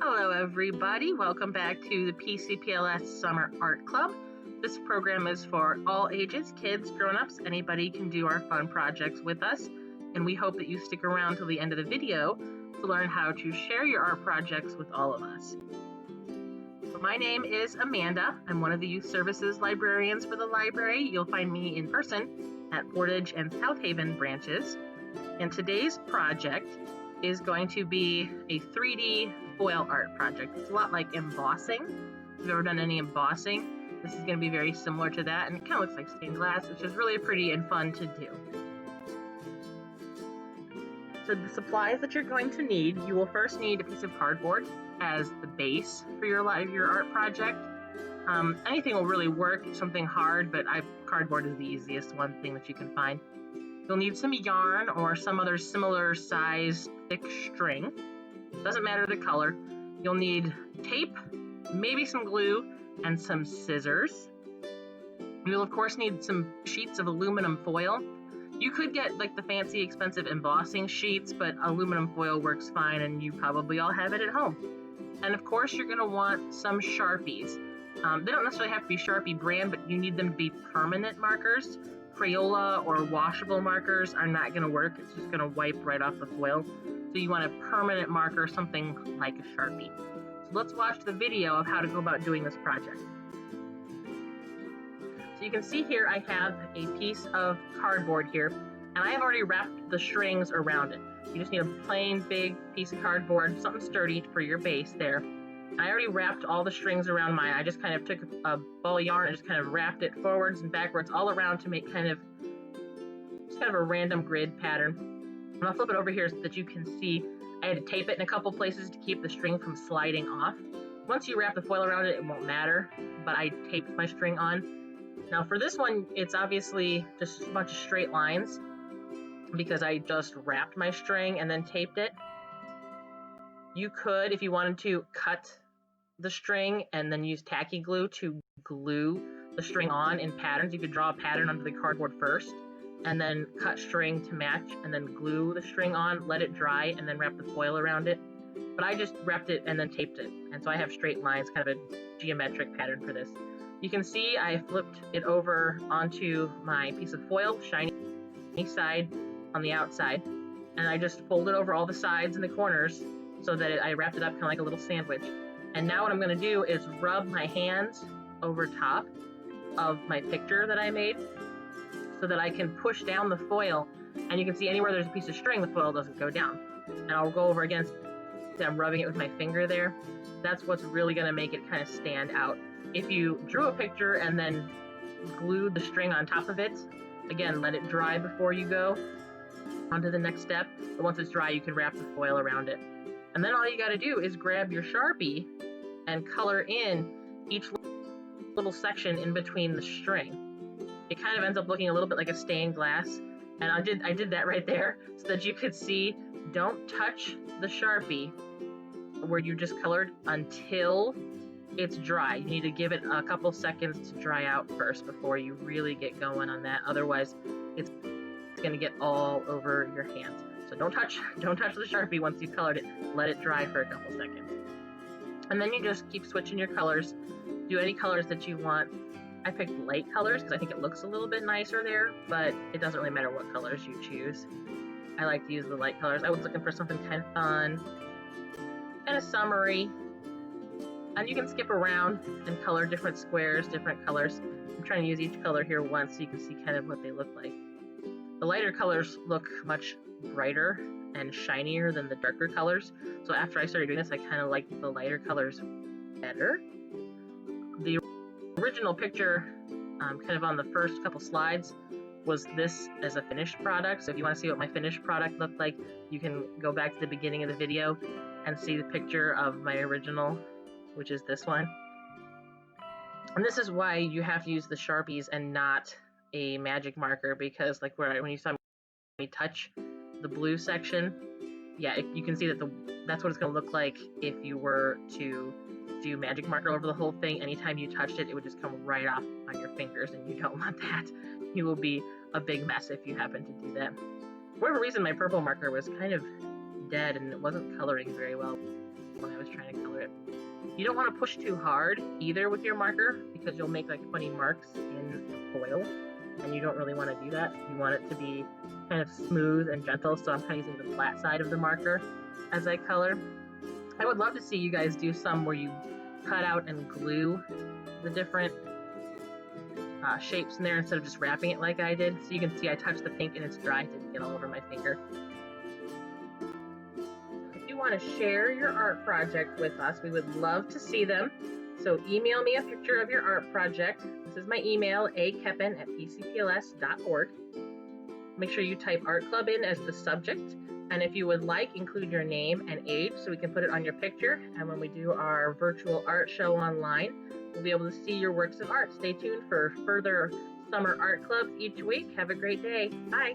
Hello everybody, welcome back to the PCPLS Summer Art Club. This program is for all ages, kids, grown-ups, anybody can do our fun projects with us, and we hope that you stick around till the end of the video to learn how to share your art projects with all of us. So my name is Amanda. I'm one of the Youth Services librarians for the library. You'll find me in person at Portage and South Haven branches. And today's project is going to be a 3D foil art project. It's a lot like embossing. If you've ever done any embossing, this is going to be very similar to that, and it kind of looks like stained glass, which is really pretty and fun to do. So the supplies that you're going to need, you will first need a piece of cardboard as the base for your art project. Anything will really work, something hard, but cardboard is the easiest one thing that you can find. You'll need some yarn or some other similar size thick string. Doesn't matter the color. You'll need tape, maybe some glue, and some scissors. You'll of course need some sheets of aluminum foil. You could get like the fancy expensive embossing sheets, but aluminum foil works fine and you probably all have it at home. And of course you're going to want some Sharpies. They don't necessarily have to be Sharpie brand, but you need them to be permanent markers. Crayola or washable markers are not going to work. It's just going to wipe right off the foil. So you want a permanent marker, something like a Sharpie. So let's watch the video of how to go about doing this project. So you can see here I have a piece of cardboard here, and I have already wrapped the strings around it. You just need a plain big piece of cardboard, something sturdy for your base there. I already wrapped all the strings around mine. I just kind of took a ball of yarn and just kind of wrapped it forwards and backwards all around to make just kind of a random grid pattern. And I'll flip it over here so that you can see I had to tape it in a couple places to keep the string from sliding off. Once you wrap the foil around it, it won't matter, but I taped my string on. Now for this one, it's obviously just a bunch of straight lines because I just wrapped my string and then taped it. You could, if you wanted to, cut the string and then use tacky glue to glue the string on in patterns. You could draw a pattern onto the cardboard first and then cut string to match and then glue the string on, let it dry, and then wrap the foil around it. But I just wrapped it and then taped it, and so I have straight lines, kind of a geometric pattern for this. You can see I flipped it over onto my piece of foil, shiny side on the outside, and I just folded over all the sides and the corners so that I wrapped it up kind of like a little sandwich. And now what I'm going to do is rub my hands over top of my picture that I made so that I can push down the foil, and you can see anywhere there's a piece of string, the foil doesn't go down. And I'll go over again, I'm rubbing it with my finger there. That's what's really going to make it kind of stand out. If you drew a picture and then glued the string on top of it, again, let it dry before you go on to the next step. But once it's dry, you can wrap the foil around it. And then all you got to do is grab your Sharpie and color in each little section in between the string. It kind of ends up looking a little bit like a stained glass, and I did that right there so that you could see. Don't touch the Sharpie where you just colored until it's dry. You need to give it a couple seconds to dry out first before you really get going on that. Otherwise, it's going to get all over your hands. So don't touch the Sharpie once you've colored it. Let it dry for a couple seconds. And then you just keep switching your colors. Do any colors that you want. I picked light colors because I think it looks a little bit nicer there, but it doesn't really matter what colors you choose. I like to use the light colors. I was looking for something kind of fun, kind of summery. And you can skip around and color different squares, different colors. I'm trying to use each color here once so you can see kind of what they look like. The lighter colors look much brighter and shinier than the darker colors. So after I started doing this, I kind of liked the lighter colors better. The original picture, kind of on the first couple slides, was this as a finished product. So if you want to see what my finished product looked like, you can go back to the beginning of the video and see the picture of my original, which is this one. And this is why you have to use the Sharpies and not a magic marker, because like when you saw me touch the blue section, yeah, you can see that that's what it's going to look like if you were to do magic marker over the whole thing. Anytime you touched it, it would just come right off on your fingers, and you don't want that. You will be a big mess if you happen to do that. For whatever reason, my purple marker was kind of dead and it wasn't coloring very well. when I was trying to color it. You don't want to push too hard either with your marker because you'll make like funny marks in the foil, and you don't really want to do that. You want it to be kind of smooth and gentle, so I'm kind of using the flat side of the marker as I color. I would love to see you guys do some where you cut out and glue the different shapes in there instead of just wrapping it like I did. So you can see I touched the pink and it's dry, it didn't get all over my finger. If you want to share your art project with us, we would love to see them. So email me a picture of your art project. This is my email, akeppen@pcpls.org. Make sure you type Art Club in as the subject. And if you would like, include your name and age so we can put it on your picture. And when we do our virtual art show online, we'll be able to see your works of art. Stay tuned for further summer art clubs each week. Have a great day. Bye.